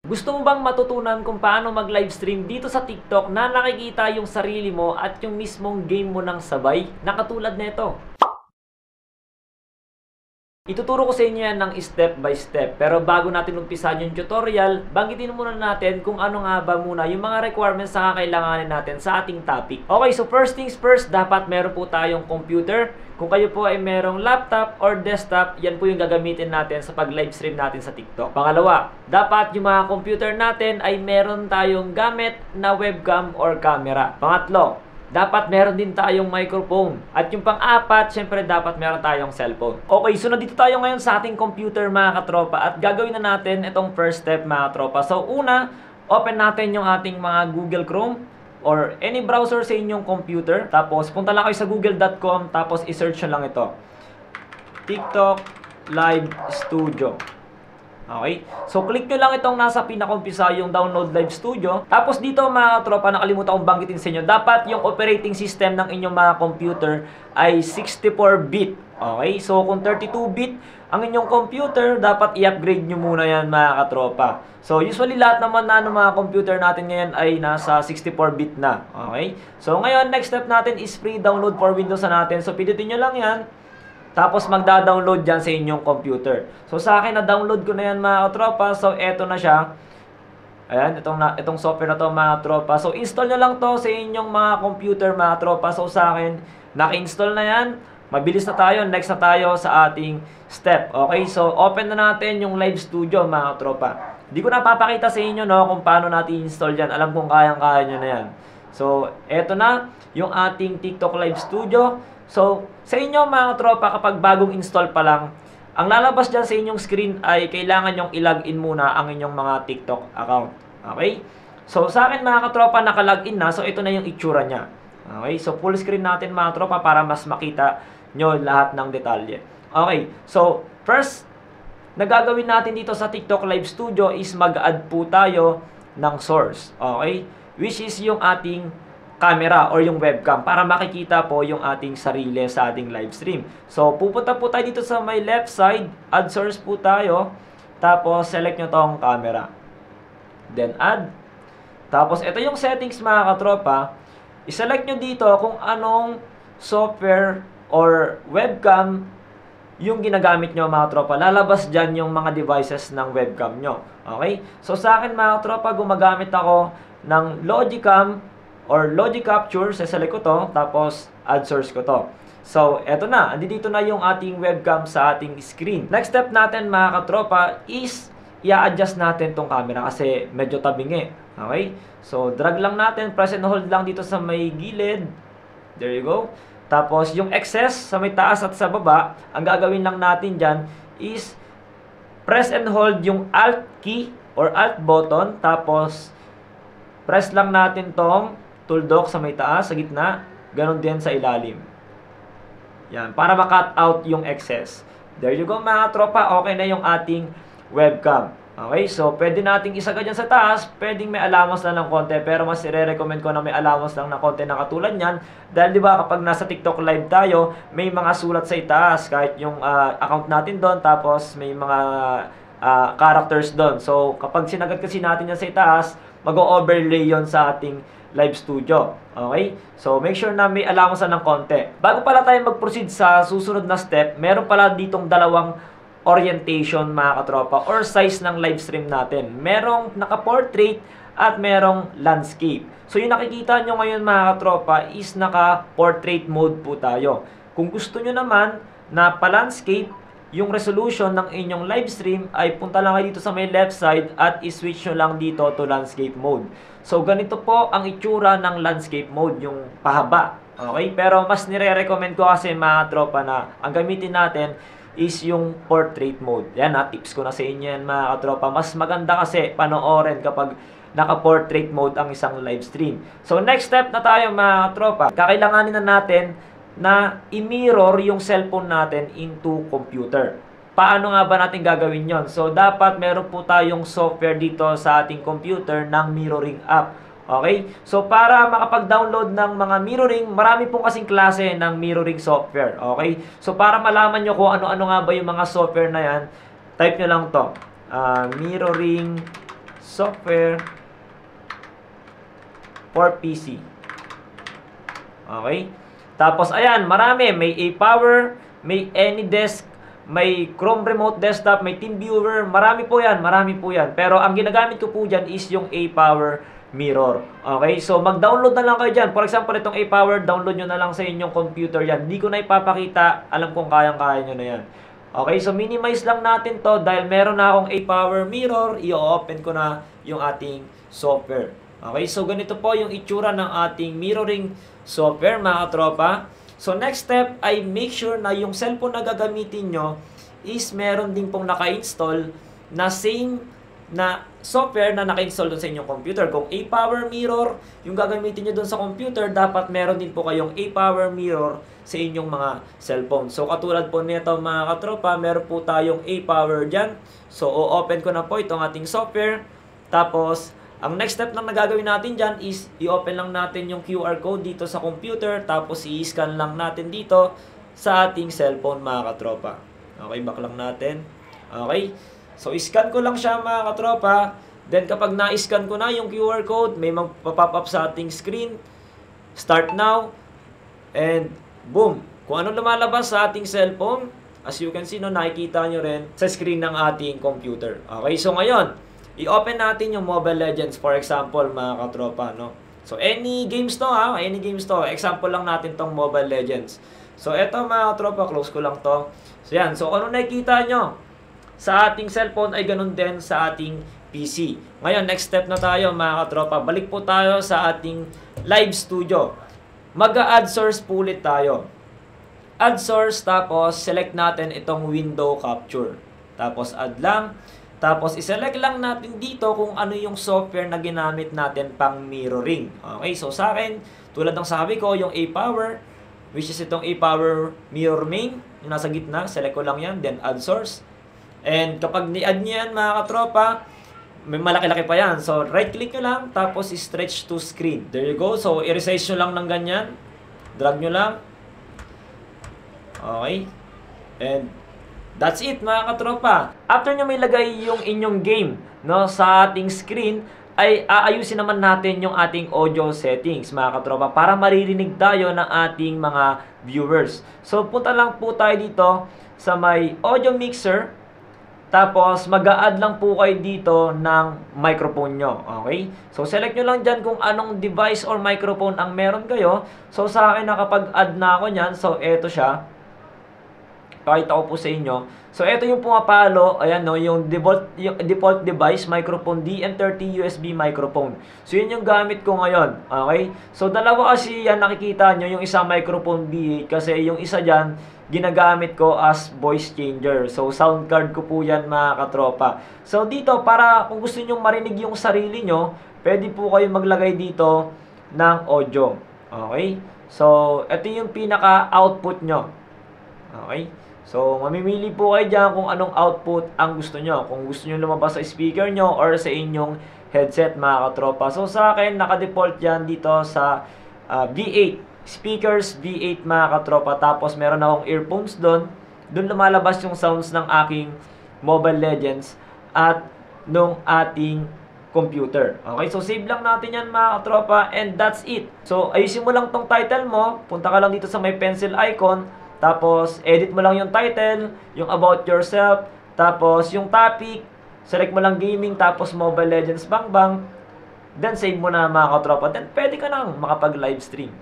Gusto mo bang matutunan kung paano mag-livestream dito sa TikTok na nakikita yung sarili mo at yung mismong game mo ng sabay? Nakatulad nito. Ituturo ko sa inyo yan ng step by step. Pero bago natin umpisahan yung tutorial, banggitin muna natin kung ano nga ba muna yung mga requirements na kakailanganin natin sa ating topic. Okay, so first things first, dapat meron po tayong computer. Kung kayo po ay merong laptop or desktop, yan po yung gagamitin natin sa pag-livestream natin sa TikTok. Pangalawa, dapat yung mga computer natin ay meron tayong gamit na webcam or camera. Pangatlo, dapat meron din tayong microphone. At yung pang-apat, syempre dapat meron tayong cellphone. Okay, so nandito tayo ngayon sa ating computer mga katropa at gagawin na natin itong first step mga katropa. So una, open natin yung ating mga Google Chrome or any browser sa inyong computer. Tapos punta lang kayo sa google.com tapos i-search nyo lang ito. TikTok Live Studio. Okay? So, click nyo lang itong nasa pinaka-umpisa, yung Download Live Studio. Tapos dito mga tropa, nakalimutan kong banggitin sa inyo, dapat yung operating system ng inyong mga computer ay 64-bit. Okay? So, kung 32-bit ang inyong computer, dapat i-upgrade nyo muna yan mga katropa. So, usually lahat naman na ng mga computer natin ngayon ay nasa 64-bit na. Okay? So, ngayon, next step natin is free download for Windows na natin. So, pindutin nyo lang yan. Tapos magda-download dyan sa inyong computer. So sa akin na-download ko na yan mga katropa. So eto na siya. Ayan, itong software na to mga katropa. So install nyo lang to sa inyong mga computer mga katropa. So sa akin, naka-install na yan. Mabilis na tayo. Next na tayo sa ating step. Okay, so open na natin yung Live Studio mga katropa. Hindi ko na papakita sa inyo no, kung paano natin install yan. Alam kong kayang-kaya nyo na yan. So eto na yung ating TikTok Live Studio. So, sa inyo mga tropa, kapag bagong install pa lang, ang lalabas dyan sa inyong screen ay kailangan nyong i-login muna ang inyong mga TikTok account. Okay? So, sa akin mga katropa, naka-login na. So, ito na yung itsura niya. Okay? So, full screen natin mga tropa para mas makita nyo lahat ng detalye. Okay? So, first, nagagawin natin dito sa TikTok Live Studio is mag-add po tayo ng source. Okay? Which is yung ating camera or yung webcam para makikita po yung ating sarili sa ating live stream. So, pupunta po tayo dito sa may left side, add source po tayo, tapos select nyo tong camera. Then add. Tapos, ito yung settings mga katropa. I-select nyo dito kung anong software or webcam yung ginagamit nyo mga tropa. Lalabas dyan yung mga devices ng webcam nyo. Okay? So, sa akin mga tropa, gumagamit ako ng Logicam or Logic Capture, seselect ko to, tapos add source ko to. So, eto na. Andito na yung ating webcam sa ating screen. Next step natin mga katropa is i-adjust natin tong camera kasi medyo tabingi. Okay? So, drag lang natin, press and hold lang dito sa may gilid. There you go. Tapos, yung excess sa may taas at sa baba, ang gagawin lang natin dyan is press and hold yung Alt key or Alt button. Tapos, press lang natin tong tuldok sa may taas, sa gitna, ganun din sa ilalim. Yan, para ma-cut out yung excess. There you go mga tropa, okay na yung ating webcam. Okay, so pwede nating isagad yan sa taas, pwedeng may allowance lang ng konti, pero mas i-recommend ko na may allowance lang ng konti na katulad nyan. Dahil di ba kapag nasa TikTok live tayo, may mga sulat sa itaas, kahit yung account natin doon, tapos may mga characters doon. So kapag sinagad kasi natin yan sa itaas, mag-o-overlay yon sa ating live studio. Okay? So, make sure na may allowance ng konti. Bago pala tayo mag-proceed sa susunod na step, meron pala ditong dalawang orientation mga katropa or size ng live stream natin. Merong naka-portrait at merong landscape. So, yung nakikita nyo ngayon mga katropa is naka-portrait mode po tayo. Kung gusto nyo naman na pa-landscape, yung resolution ng inyong live stream ay punta lang kayo dito sa may left side at i-switch nyo lang dito to landscape mode. So, ganito po ang itsura ng landscape mode, yung pahaba. Okay? Pero mas nire-recommend ko kasi mga tropa na ang gamitin natin is yung portrait mode. Yan ha, tips ko na sa inyo yan mga tropa. Mas maganda kasi panoorin kapag naka-portrait mode ang isang live stream. So, next step na tayo mga tropa. Kakailanganin na natin na i-mirror yung cellphone natin into computer. Paano nga ba natin gagawin yon? So, dapat meron po tayong software dito sa ating computer ng mirroring app. Okay? So, para makapag-download ng mga mirroring, marami pong kasing klase ng mirroring software. Okay? So, para malaman nyo kung ano-ano nga ba yung mga software na yan, type nyo lang to. Mirroring software for PC. Okay? Tapos, ayan, marami. May A-Power, may AnyDesk, may Chrome Remote Desktop, may TeamViewer. Marami po yan, marami po yan. Pero ang ginagamit ko po dyan is yung A-Power Mirror. Okay? So, mag-download na lang kayo dyan. For example, itong A-Power, download nyo na lang sa inyong computer yan. Hindi ko na ipapakita. Alam kong kayang-kaya nyo na yan. Okay? So, minimize lang natin to dahil meron na akong A-Power Mirror. I-open ko na yung ating software. Okay? So, ganito po yung itsura ng ating mirroring software, mga katropa. So, next step ay make sure na yung cellphone na gagamitin nyo is meron din pong naka-install na same na software na naka-install doon sa inyong computer. Kung A-Power Mirror yung gagamitin nyo doon sa computer, dapat meron din po kayong A-Power Mirror sa inyong mga cellphone. So, katulad po nito, mga katropa, meron po tayong A-Power dyan. So, o-open ko na po itong ating software. Tapos, ang next step na nagagawin natin dyan is i-open lang natin yung QR code dito sa computer, tapos i-scan lang natin dito sa ating cellphone, mga katropa. Okay, back lang natin. Okay, so i-scan ko lang siya, mga katropa. Then kapag na-scan ko na yung QR code, may magpa-pop up sa ating screen. Start now. And boom, kung ano lumalabas sa ating cellphone, as you can see, no, nakikita nyo rin sa screen ng ating computer. Okay, so ngayon, i-open natin yung Mobile Legends, for example, mga katropa, no? So, any games to, ha? Any games to. Example lang natin tong Mobile Legends. So, eto, mga katropa, close ko lang to. So, yan. So, ano nakikita nyo sa ating cellphone ay ganun din sa ating PC. Ngayon, next step na tayo, mga katropa. Balik po tayo sa ating live studio. Mag-add source po ulit tayo. Add source, tapos select natin itong window capture. Tapos, add lang. Tapos, iselect lang natin dito kung ano yung software na ginamit natin pang mirroring. Okay, so sa akin, tulad ng sabi ko, yung A-Power, which is itong A-Power Mirror Main, yung nasa gitna, select ko lang yan, then add source. And kapag ni-add nyo yan, mga katropa, may malaki-laki pa yan. So, right-click nyo lang, tapos stretch to screen. There you go. So, i-resize nyo lang ng ganyan. Drag nyo lang. Okay. And that's it, mga katropa. After nyo may lagay yung inyong game, no, sa ating screen, ay aayusin naman natin yung ating audio settings, mga katropa, para maririnig tayo ng ating mga viewers. So, punta lang po tayo dito sa may audio mixer. Tapos, mag-a-add lang po kayo dito ng microphone nyo. Okay? So, select nyo lang dyan kung anong device or microphone ang meron kayo. So, sa akin, nakapag-add na ako nyan. So, eto siya. Pakita ko po sa inyo. So, ito yung pumapalo. Ayan, no, yung default device, microphone DM30 USB microphone. So, yun yung gamit ko ngayon. Okay? So, dalawa kasi yan nakikita nyo. Yung isa microphone B8 kasi yung isa dyan, ginagamit ko as voice changer. So, sound card ko po yan, mga katropa. So, dito, para kung gusto nyo marinig yung sarili nyo, pwede po kayo maglagay dito ng audio. Okay? So, ito yung pinaka-output nyo. Okay? So, mamimili po kayo dyan kung anong output ang gusto nyo. Kung gusto nyo lumabas sa speaker nyo or sa inyong headset, mga katropa. So, sa akin, naka-default yan dito sa V8. Speakers V8, mga katropa. Tapos, meron akong earphones doon. Doon lumalabas yung sounds ng aking Mobile Legends at nung ating computer. Okay? So, save lang natin yan, mga katropa. And that's it. So, ayusin mo lang tong title mo. Punta ka lang dito sa may pencil icon. Tapos, edit mo lang yung title, yung about yourself, tapos yung topic, select mo lang gaming, tapos Mobile Legends Bang Bang, then save mo na, mga katropa, then pwede ka nang makapag-live stream.